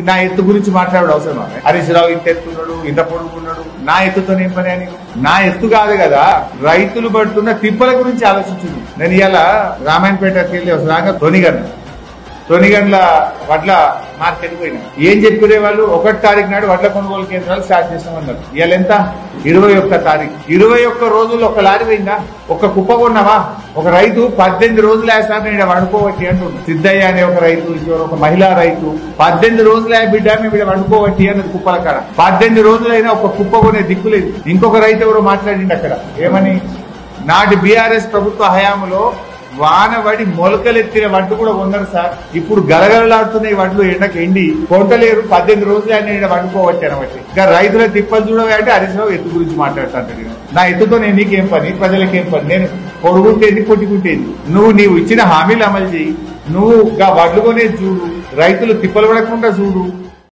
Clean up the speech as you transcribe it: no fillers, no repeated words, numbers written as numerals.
నా ఎత్తు గురించి మాట్లాడు అవసరం. హరీష్ రావు ఇంత ఎత్తున్నాడు, ఇంత పొడుగున్నాడు, నా ఎత్తుతో ఏం పని అని. నా ఎత్తు కాదు కదా, రైతులు పడుతున్న తిప్పల గురించి ఆలోచించింది. నేను ఇలా రామాయణపేటకి వెళ్ళి వస్తాగా తొనిగండ్ల వడ్ల మార్కెట్ పోయినా. ఏం చెప్పుకునే వాళ్ళు 1వ తారీఖు నాడు వడ్ల కొనుగోలు కేంద్రాలు స్టార్ట్ చేస్తామన్నారు. ఇవాళ ఎంత? 21వ తారీఖు. 21 రోజుల్లో ఒక లారీ పోయిందా? ఒక కుప్ప కొన్నావా? ఒక రైతు 18 రోజులు వేస్తాను ఇక్కడ వండుకోవట్టి అంటుండు. సిద్ధయ్య అనే ఒక రైతు, ఒక మహిళా రైతు 18 రోజులు బిడ్డ మేము ఇక్కడ వండుకోవట్టి అన్నది కుప్పల కాడ. 18 రోజులైనా ఒక కుప్ప కొనే దిక్కులేదు. ఇంకొక రైతు ఎవరో మాట్లాడిండి అక్కడ ఏమని, నాటి బీఆర్ఎస్ ప్రభుత్వ హయాంలో వానబడి మొలకలెత్తిన వడ్లు కూడా ఉన్నారు సార్. ఇప్పుడు గలగలలాడుతున్న ఈ వడ్లు ఎండకు ఎండి కొంటలేరు. 18 రోజులు ఆయన వండుకోవచ్చు అనబట్టి. ఇంకా రైతుల తిప్పలు చూడవే అంటే హరీష్ రావు ఎత్తు గురించి మాట్లాడుతాను. నా ఎత్తుతో నేను నీకేం పని, ప్రజలకేం పని? నేను పొడుగుంటేది కొట్టుకుంటేది. నీవు ఇచ్చిన హామీలు అమలు చేయి. నువ్వు వడ్లు కొనేది చూడు, రైతులు తిప్పలు పడకుండా చూడు.